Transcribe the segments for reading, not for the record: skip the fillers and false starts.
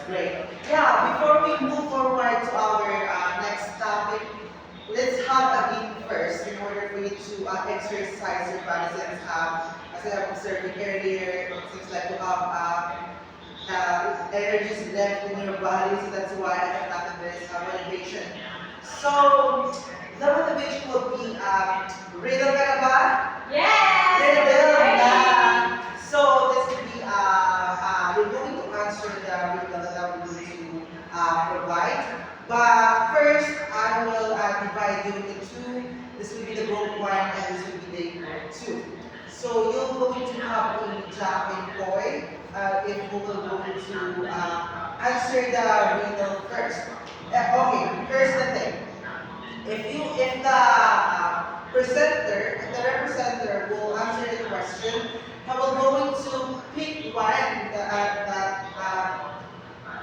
Great. Yeah, before we move forward to our next topic, let's have a game first in order for you to exercise your body since, as I have observed earlier, it seems like you have energies left in your body, so that's why I conducted this motivation. So, the motivation will be riddle ka na ba? Yes! Riddle Ready? na! So, this will be, we're going to answer the riddle that I'm going to provide. But first, I will divide you into two. This will be the group one and this will be the group two. So, you're going to have a Jack and Boy if we will go to answer the riddle first. Okay, here's the thing. If the presenter, the representer will answer the question, I will going to pick one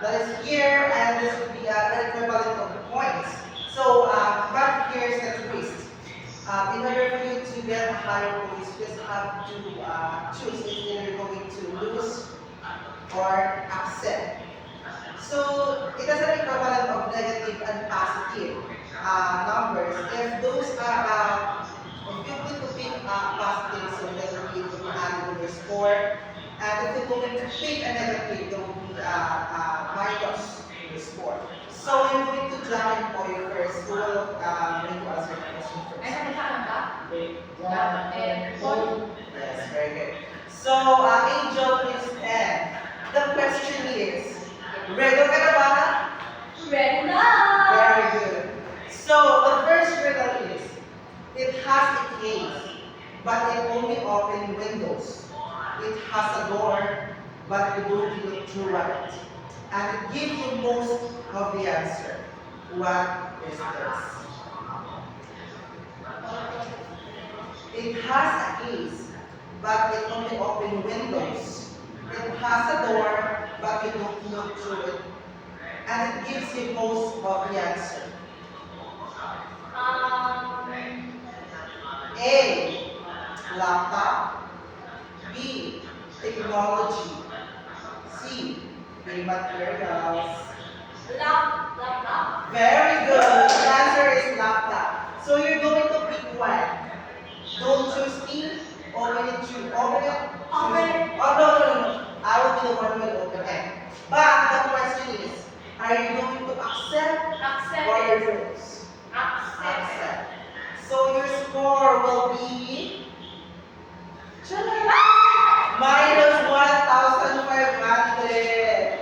that is here, and this will be an equivalent of the points. So, but here's the twist. In order for you to get a higher points, you just have to choose if you're going to lose or accept. So, it has an equivalent of negative and positive numbers. If those are, if you're going to pick positive, so that will be added to your score. And if you're going to pick a negative, there will be minus your score. So you're going to jump in for your first. Who will make you answer the question first? Ay, sabi sa akin ba? Yes, very good. So, Angel is 10. The question is, ready ka na ba? Ready na! Very good. So, the first riddle is, it has a case, but it only opens windows. It has a door, but you don't look through it. And it gives you most of the answer. What is this? It has a case, but it only opens windows. It has a door, but you don't look through it. And it gives you most of the answer. A. Laptop. B. Technology. C. Materials. Laptop. Very good. The answer is laptop. So you're going to pick one. Don't choose E. Open it. Open it. Open. Oh, no. I will be the one who will open it. But the question is, are you going to accept or Accept. refuse? Accept. So your score will be minus 1,500.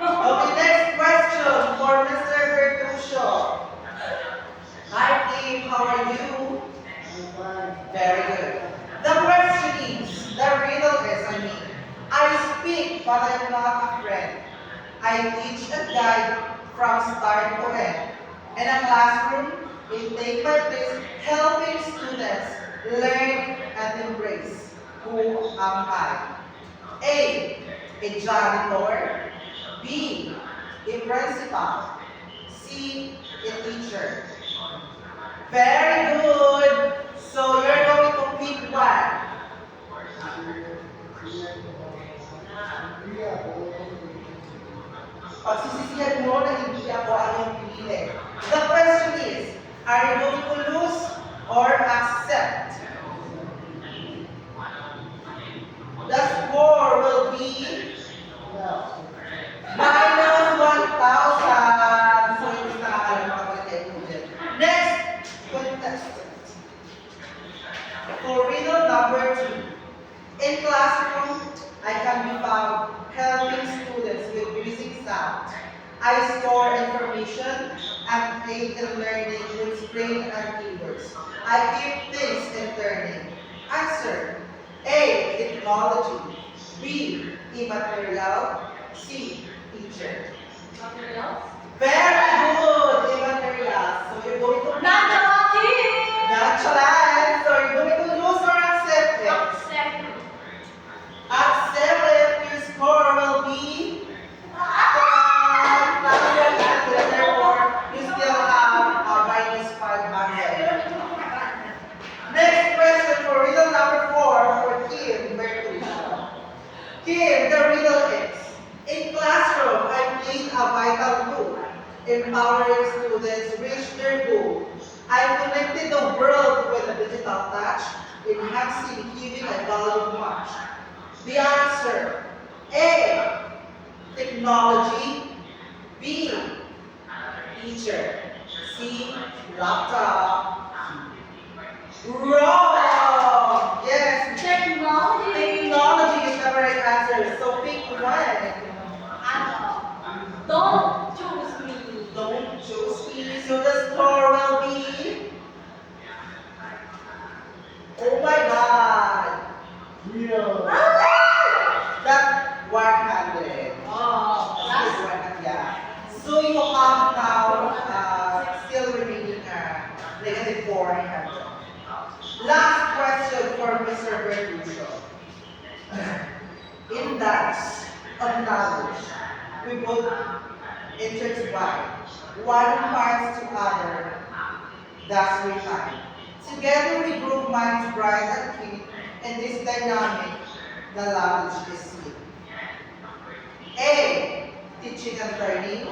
Okay, next question for Mr. Bertuccio. Hi team, how are you? Very good. The question is, the riddle is, I speak but I'm not a friend. I teach and guide from start to end. In a classroom, we take my place helping students learn and embrace. Who am I? A. A janitor. B. A principal. C. A teacher. Very good. So you're going to pick one. Pagsisisihan mo na hindi ako ang iyong pinili. The question is, are you going to lose or accept? The score will be minus 1,000. So hindi nakakalam makabalik kayo po dyan. Next contestant. For riddle number 2. In classroom, I can be found helping students with music sound. I store information and aid in learning with brain and keywords. I keep things in turning. Answer. A. Technology. B. Immaterial. C. Teacher. Materials. Very good. Immaterial. So you're going to Natural. natural. So you're going to lose or accept it. Accept. Accept it. Your score will be therefore you still have a minus 500. Next question for riddle number 4 for Kim Bertuccio. Kim, the riddle is, in classroom, I connected the world with a digital touch, enhancing giving I value much. The answer: A. Technology. B. Teacher. C. Laptop. Wrong! Yes, Technology. technology is the right answer. So pick one. Don't choose me. Don't choose me. So the score will be. Oh my God! Real. That 100. Oh, That's that's 100. Yeah. So you have now still remaining negative 400. Last question for Mr. Bertuccio. In dance of knowledge, we both intertwine. One parts to other, thus we find. Together we grow minds bright and clean, and this dynamic, the knowledge is seen. A. Teaching and learning.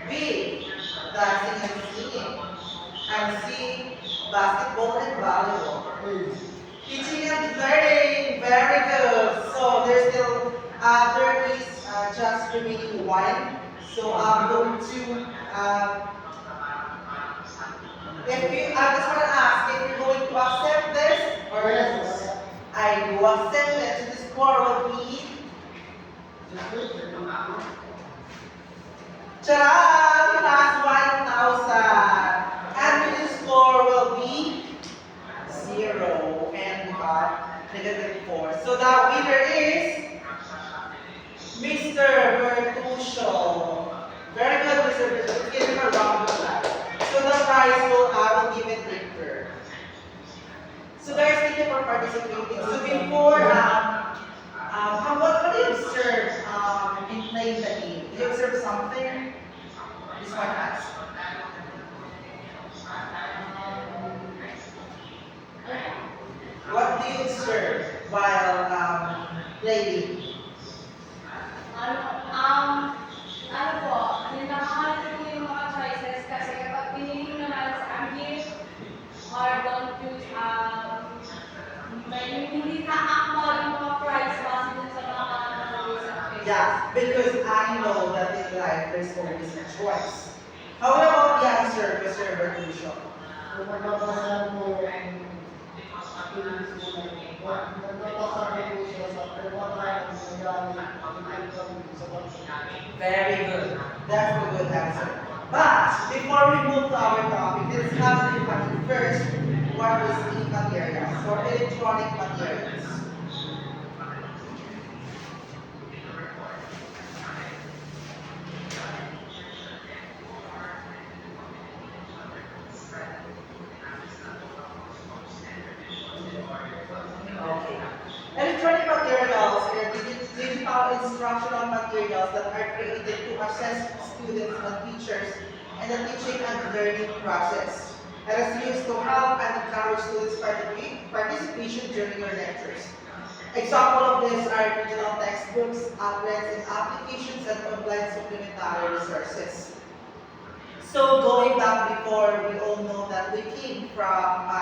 B. Dancing and singing. And C. Basketball and volleyball. Teaching and learning, very good. So there's still, there is just remaining one. So I'm going to, if you, I just want to ask if you're going to accept this or Yes. I do accept it. So the score will be, Charan, plus 1,000. And the score will be 0 and we got negative 4. So the winner is Mr. Bertuccio. Very good, Mr. Bertuccio. Give him a round of applause. So the prize I will give it later. So guys, thank you for participating. So before, what do you observe in playing the game? Do you observe something? This one has. What do you observe while playing? Ano po, nakakalito po yung mga choices kasi kapag pinili mo naman sa gift or don't choose, may hindi na-akmal yung mga prize base dun sa mga nakalagay sa Facebook. Yeah, because I know that in life there's always a choice. How about the answer, Mr. Bertuccio? Kung magbabasahan mo yung feelings mo, magbabasahan mo siya sa perwatahan ng nangyari sa pagsasabi. Very good. That's a good answer. But before we move to our topic, let's have the define first what is e-materials or electronic materials. Okay. Electronic materials are digital instructional materials that are created to assess students and teachers in the teaching and learning process. It is used to help and encourage students' participation during your lectures. Example of this are digital textbooks, outlets, and applications and online supplementary resources. So going back before, we all know that we came from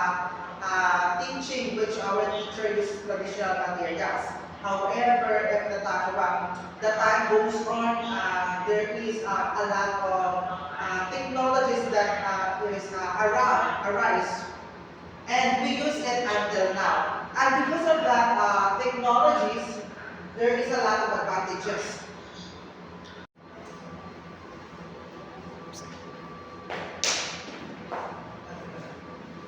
teaching which our teacher uses traditional materials. However, if the time goes on, there is a lot of technologies that arise, and we use it until now. And because of that technologies, there is a lot of advantages.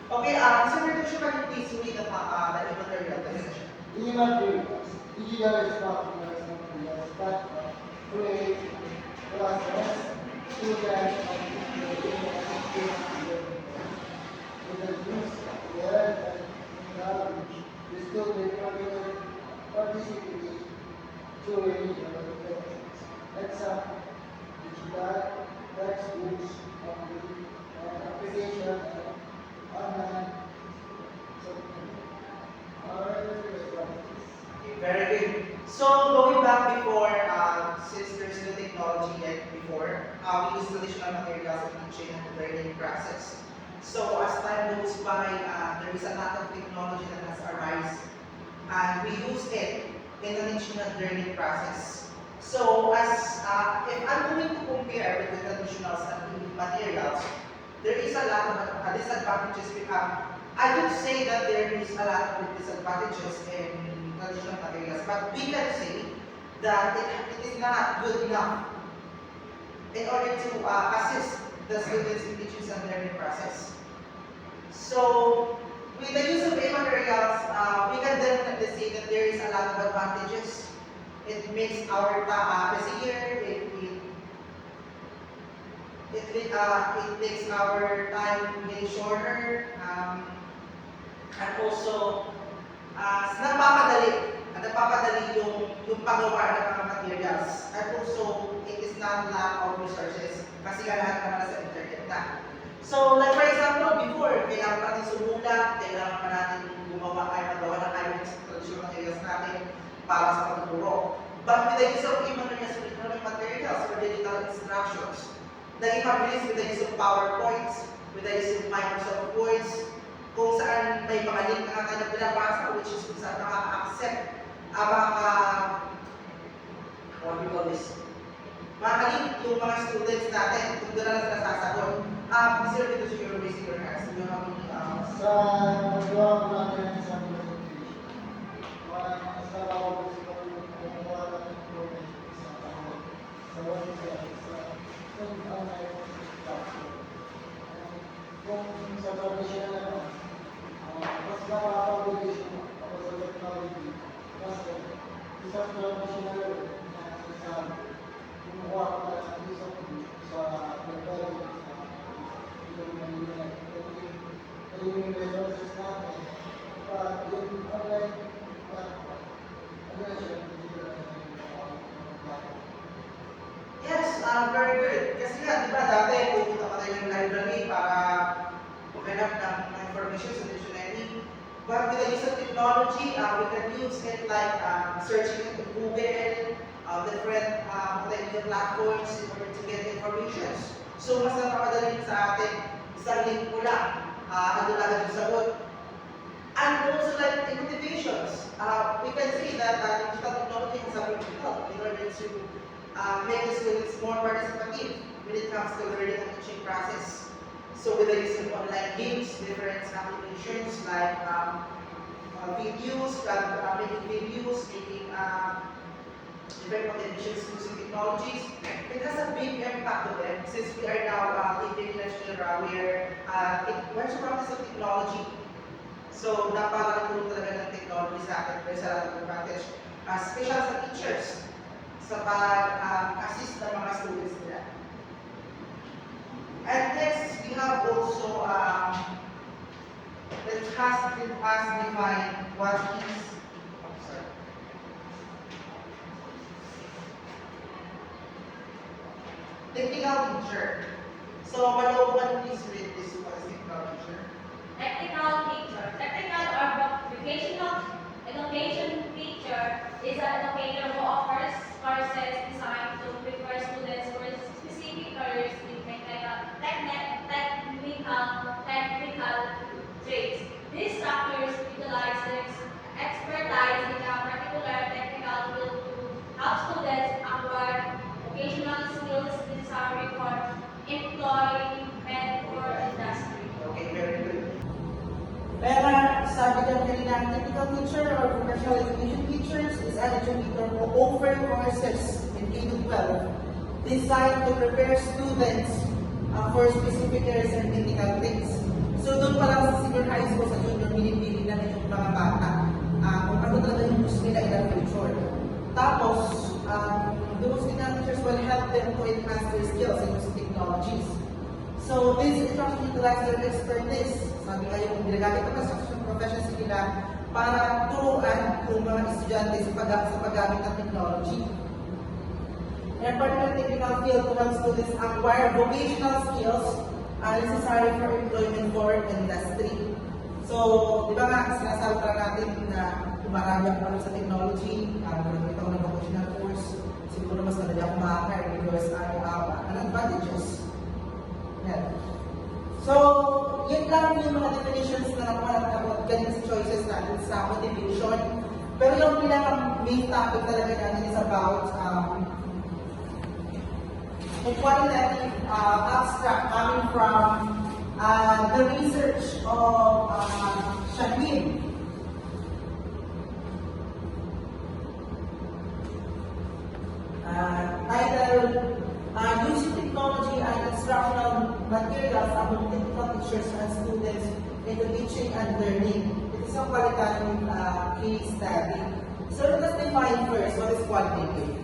Okay, Mr. Bertuccio, can you please read the material definition? E-materials, digital instructional materials that create process, student, and teaching with the use of learn and knowledge, the student will participate during the lectures. Example, digital textbooks, application, online, Very good. So going back before, since there's no technology yet before, we use traditional materials in teaching and learning process. So as time goes by, there is a lot of technology that has arisen, and we use it in the national learning process. So as if I'm going to compare with the traditional study materials, there is a lot of disadvantages. I would say that there is a lot of disadvantages in traditional materials, but we can say that it is not good enough in order to assist the students in teaching and learning process. So, with the use of A-materials, we can definitely say that there is a lot of advantages. It makes our time easier, it makes our time way shorter, and also, napapadali yung paggawa ng mga materials. And also, it is not lack of resources kasi nga lahat naman sa internet na. So, like for example, before, kailangan pa natin sumulat, kailangan pa natin magawa ng items sa traditional materials natin para sa pagtuturo. But with the use of electronic materials or digital instructions, naging mabilis with the use of PowerPoints, with the use of Microsoft Words, kung saan may mga link na tayo pinapasa, which is kung saan makaka-accept, what do you call this? Makakalink yung mga students natin kung doon na lang sila sasagot. Sir, dito siya yung basic requirements. Do you have any, Sa nagawa ko natin sa presentation, sa bawat kumuha natin improvement sa one year, sa online instruction. Kung sa traditional mas nakakabilis ako sa technology, kasi isang traditional na exam, kumuha ko na sa technology, yung resources natin, yung online platform, ano na siya, yes, very good. Kasi nga, di ba dati, pupunta ka tayo ng library para maghanap ng information sa dictionary. But with the use of technology, we can use it like searching into Google, different multimedia platforms in order to get information. So, mas napapadali sa atin, isang link mo lang, ano lang ang sagot. And also like in motivations, we can say that digital technology has a big help in order to make the students more participative when it comes to learning and teaching process. So with the use of online games, different applications like videos, making videos, making different motivations using technologies, it has a big impact on them since we are now living in a era where there's a practice of technology. So, napakatulong talaga ng technology sa atin. There's a lot of advantage, especially sa teachers, sa pag-assist ng mga students nila. And next, we have also, it has defined what is, technical teacher. So, Maloban, please read this one as technical teacher. Technical teacher. Technical or vocational education teacher is an educator who offers courses designed to prepare students for specific careers in technical trades. These instructors utilize their expertise in a particular technical field to help students acquire vocational skills necessary for employment or industry. Okay, very good. Pero sabi ng kanina, technical teacher or professional education teachers is an educator who offer courses in K-12 designed to prepare students for specific areas and technical things. So doon pa lang sa senior high school, sa junior, pinipili na yung mga bata kung ano talaga yung gusto nila in the future. Tapos, those technical teachers will help them to enhance their skills in using technologies. So, this instruction utilize their expertise. Sabi nga yung ginagamit ng construction professions nila para turuan yung mga estudyante sa paggamit ng technology. In a particular technical field to help students acquire vocational skills necessary for employment for industry. So, di ba nga, sinasabi pa natin na marami ako sa technology, nagkita ko ng vocational course, siguro mas madali ako makaka-hire because I have an advantages. Yeah. So, yun lang yung mga definitions na nakuha natin about guidance choices natin sa motivation. Pero yung pinaka-main topic talaga natin is about a qualitative abstract coming from the research of Shaheen. Titled Using Technology and Instructional Materials Among Technical Teachers and Students in the Teaching and Learning. It is a qualitative case study. So let us define first what is qualitative.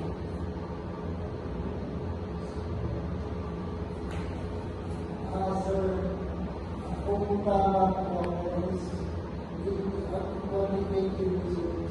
Sir, kung tama po, is qualitative research.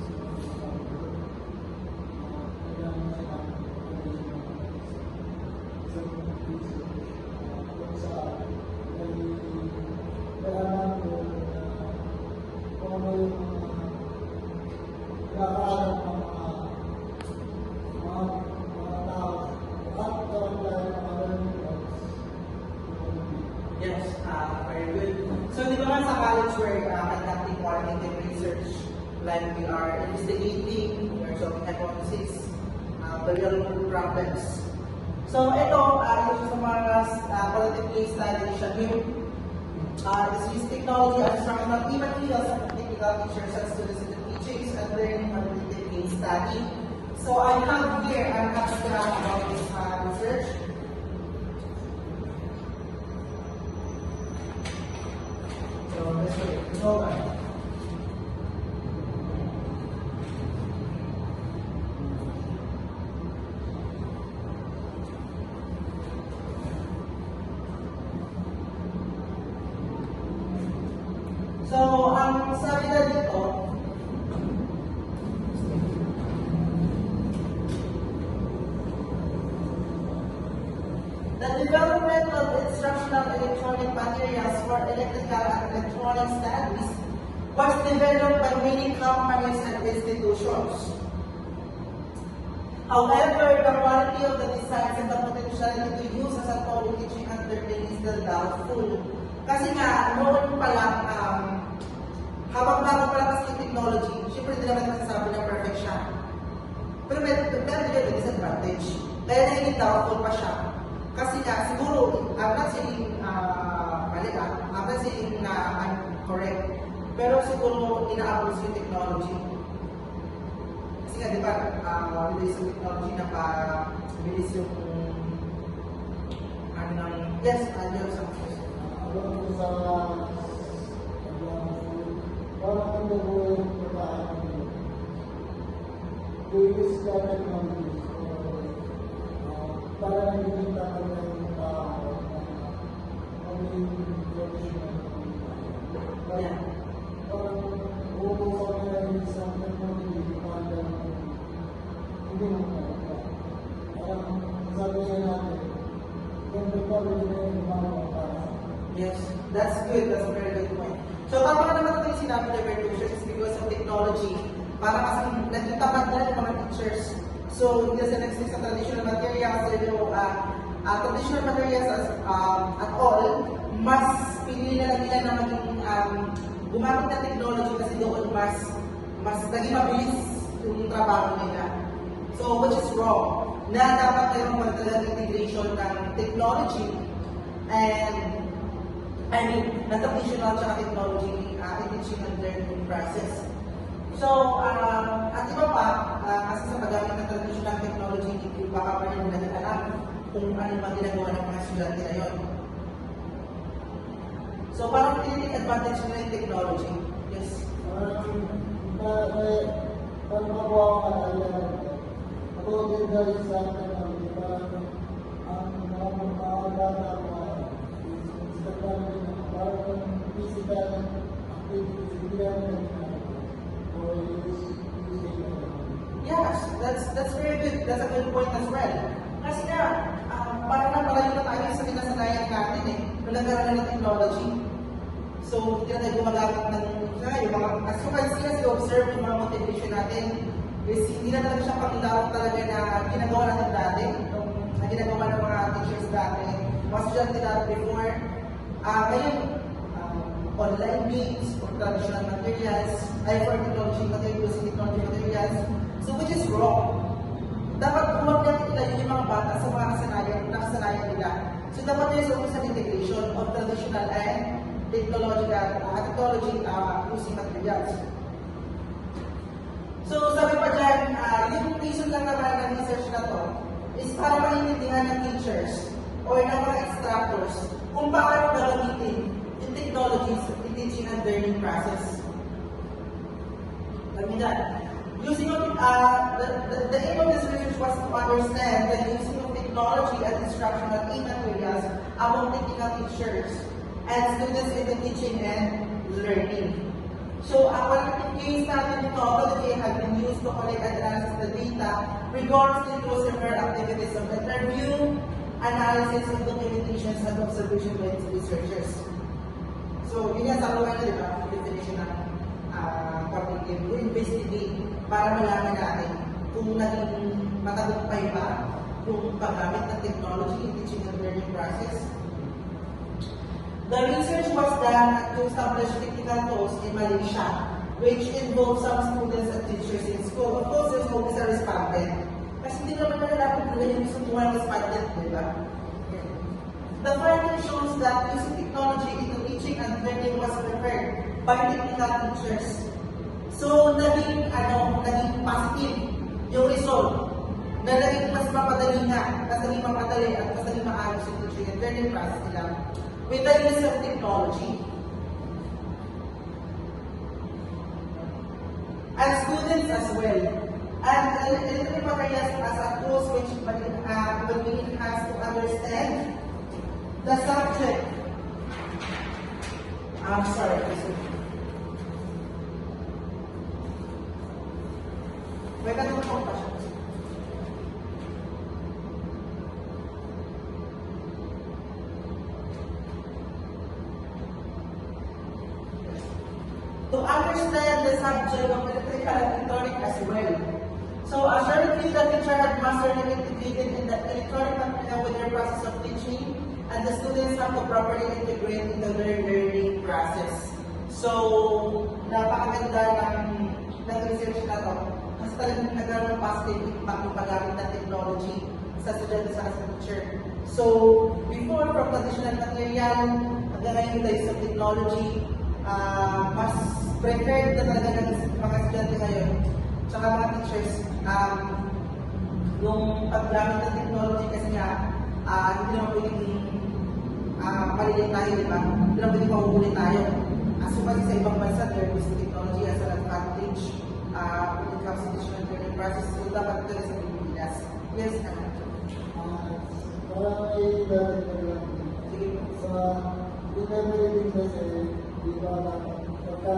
Yes, very good. So, di ba nga sa college we're conducting qualitative research, like we are investigating, we are solving hypotheses, the real world problems. So, ito, ito sa mga qualitative case study siya new. This is technology and instructional materials of technical teachers and students in the teachings and learning qualitative case study. So, I have here, I'm happy to have about this research. So, let's go. So, ang sabi na dito, the development of instructional electronic materials for electrical and electronic studies was developed by many companies and institutions. However, the quality of the designs and the potentiality to use as a tool in teaching and learning is still doubtful. Kasi nga, noon pa lang, habang bago pa lang kasi yung technology, syempre hindi naman masasabi na perfect siya. Pero may disadvantage. Kaya naging doubtful pa siya. Kasi nga, siguro, I'm not saying mali I'm not saying I'm correct. Pero siguro, ina-abuse yung technology. Kasi nga, di ba, bilis yung technology na bilis yung, yes, yun sa parang yung use ka technology. Para nagiging takot na yung tao maging professional. Parang uusaw nila yung isang technology parang hindi mo kaya. Parang sabi niya natin, yung technology na yung mga para. Yes, that's good. That's a very good point. So, tama ka naman ito yung sinabi ni Bertuccio is because of technology. Para kasi nagtatamad na yung mga teachers. So, hindi kasi nag-stick sa traditional materials, traditional materials at all, mas pinili na lang nila na maging gumamit ng technology kasi doon mas naging mabilis yung trabaho nila. So, which is wrong. Na dapat mayroong magtalang integration ng technology and ng traditional at technology in teaching and learning process. So, at iba pa, kasi sa paggamit ng traditional technology, baka pa rin nila alam kung ano mga ginagawa ng mga estudyante na yun. So, parang tinitik advantage nila yung technology. Yes. Parang mabuha ko kalalan. Ako din dahil sa technology, parang ang mga bata parang physical activities, hindi naman Yes, that's very good. That's a good point as well. Kasi nga, parang napalayo na tayo sa kinasanayan natin nung nagkaroon ng technology. So, hindi na tayo gumagamit ng yung mga, as you can see, as you observe yung mga motivation natin, is hindi na talaga siya pangilawak talaga na ginagawa natin dati, na ginagawa ng mga teachers dati, mga estudyante dati before. Ngayon, online means for traditional materials, for technology materials, technology materials, so which is wrong. Dapat gumamit nila yung mga bata sa mga nakasanayan nila. So dapat there's always an integration of traditional and technology using materials. So sabi pa dyan, yung reason lang naman ng research na to is para maintindihan ng teachers or ng mga instructors kung paano gagamitin yung technologies in teaching and learning process. Sabi na, using of, the aim of this research was to understand the using of technology and instructional aid materials among technical teachers and students in the teaching and learning. So, our case natin methodology had been used to collect and analyze the data regards to similar activities of interview, analysis of documentations, and observation by researchers. So, yun yan sa aluan na, di ba? Definition ng cognitive. We investigate para malaman natin kung naging matagumpay ba yung paggamit ng technology in teaching and learning process. The research was done to establish technical tools in Malaysia, which involved some students and teachers in school. Of course, there's always a respondent. Kasi hindi naman na dapat nila yung gusto mga respondent, di ba? The finding shows that using technology into teaching and learning was preferred by technical teachers. So, naging positive yung result na naging mas mapadali nga, mas naging mapadali at mas naging maayos yung teaching and learning process nila with the use of technology. And students as well. And electronic materials as a tools which will be enhanced to understand the subject. I'm sorry. May katulong pa siya. To understand the subject of electrical and electronic as well. So, assuredly, the teacher had mastered and integrated in the electronic material with their process of teaching, and the students have to properly integrate into their learning process. So, napakaganda ng research na to. Kasi talagang nagkaroon ng positive impact yung paggamit ng technology sa student sa teacher. So, before, from traditional material, hanggang ngayon tayo sa technology, mas preferred na talaga ng mga estudyante ngayon tsaka mga teachers yung paggamit ng technology kasi nga hindi naman pwedeng palilit tayo, di ba? Hindi naman pwedeng mahuhuli tayo. So kasi sa ibang bansa, there is technology as an advantage when it comes to teaching and learning process. So dapat ito sa Pilipinas. Yes, parang may dati na lang. Sige po. Sa remembering kasi, di ba, pagka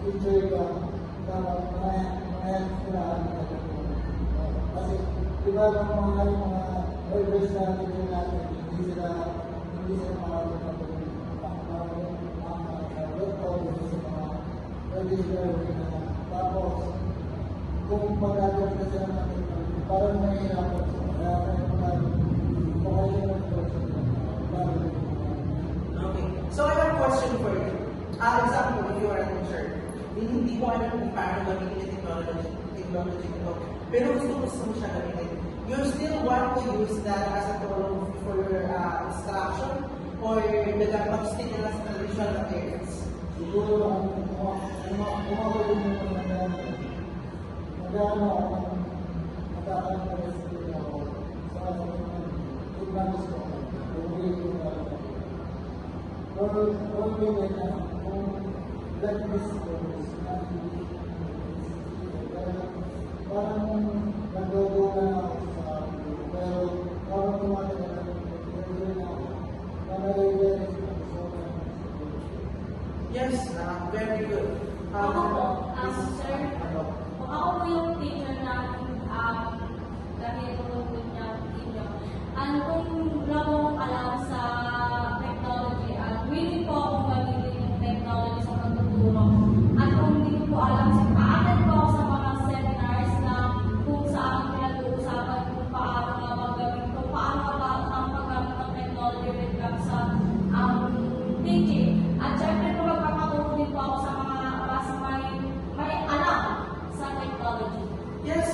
teacher ka, dapat mga kailangan ka. Kasi, di ba, mga orders na teacher natin, hindi sila makakapag tapos, kung mag-agal ka sila natin, parang mahihirapan sila. Kaya Okay. So I have a question for you. Example, if you are a teacher, hindi mo alam kung paano gamitin yung technology ito. Pero gusto mo siya gamitin. You still want to use that as a tool for instruction or mag-stick na sa traditional materials? siguro umahulog mo magkakaroon ng recipe ako sa ignanis ko. Only kung let this goes, parang nagdodo na ako sa pero parang tumatagal na ako. Parang Yes, very good. Ako po, sir, kung ako po yung teacher na dahil tulong po niya, kung wala po akong alam sa technology, willing po akong gamitin yung technology sa pagtuturo. At kung hindi ko po alam, aattend po ako sa mga seminars na kung saan pinag-uusapan kung paano ang paggamit ng technology when it comes sa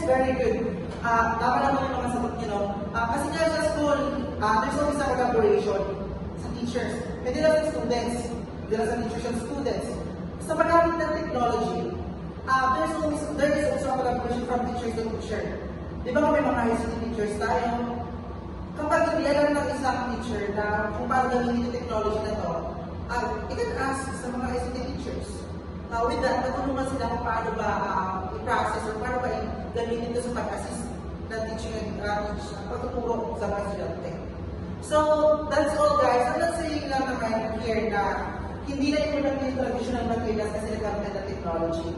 very good. Tama naman yung mga sagot niyo, no? Kasi nga sa school, there's always a collaboration sa teachers. Hindi lang sa students. Hindi lang sa teachers and students. Sa paggamit ng technology, there is also a collaboration from teachers to teacher. Di ba may mga ICT teachers tayo? Kapag hindi alam ng isang teacher na kung paano gamitin yung technology na to, you can ask sa mga ICT teachers. With that, natulungan sila kung paano ba i-process or paano ba gamitin ito sa pag-assist ng teaching and pagtuturo sa mga estudyante. So, that's all guys. I'm not saying lang naman here na hindi na important yung traditional materials kasi nagkamit ng technology.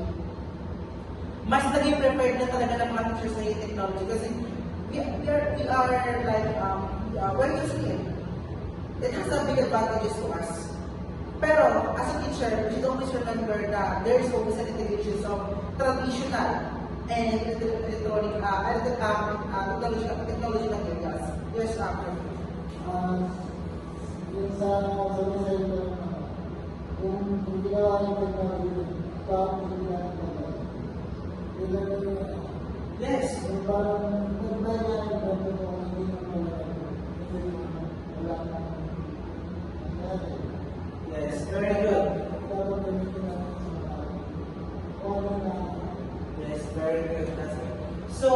Mas naging prepared na talaga ng mga teachers na yung technology kasi we are like, when you see it, it has a big advantages to us. Pero, as a teacher, we should always remember that there is always an integration of traditional and electronic, technology materials. Yes, after. Yung sa center, kung ginawa yung technology, tapos yung Yes. yung parang nag-buy na yung hindi mo wala na. Yes, very good. Yes, very good. That's good. So,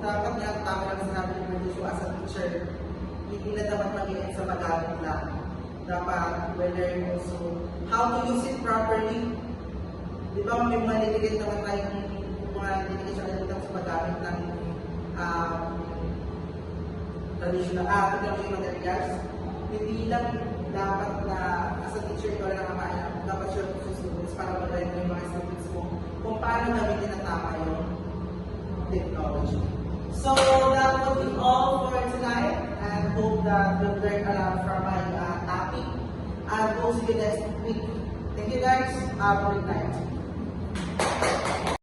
dapat nga tama lang sinabi ni Bertuccio as a teacher, hindi na dapat mag-iin sa magamit lang. Dapat we learn also how to use it properly. Di ba may mga nililid naman tayong mga nililid sa paggamit ng traditional technology materials. Hindi lang dapat na as a teacher ikaw lang nakakaalam, dapat share ko sa students para magaling mo yung mga students mo kung paano gamitin na tama yung technology. So that will be all for tonight and hope that you'll learn a lot from my topic and we'll see you next week. Thank you guys. Have a good night.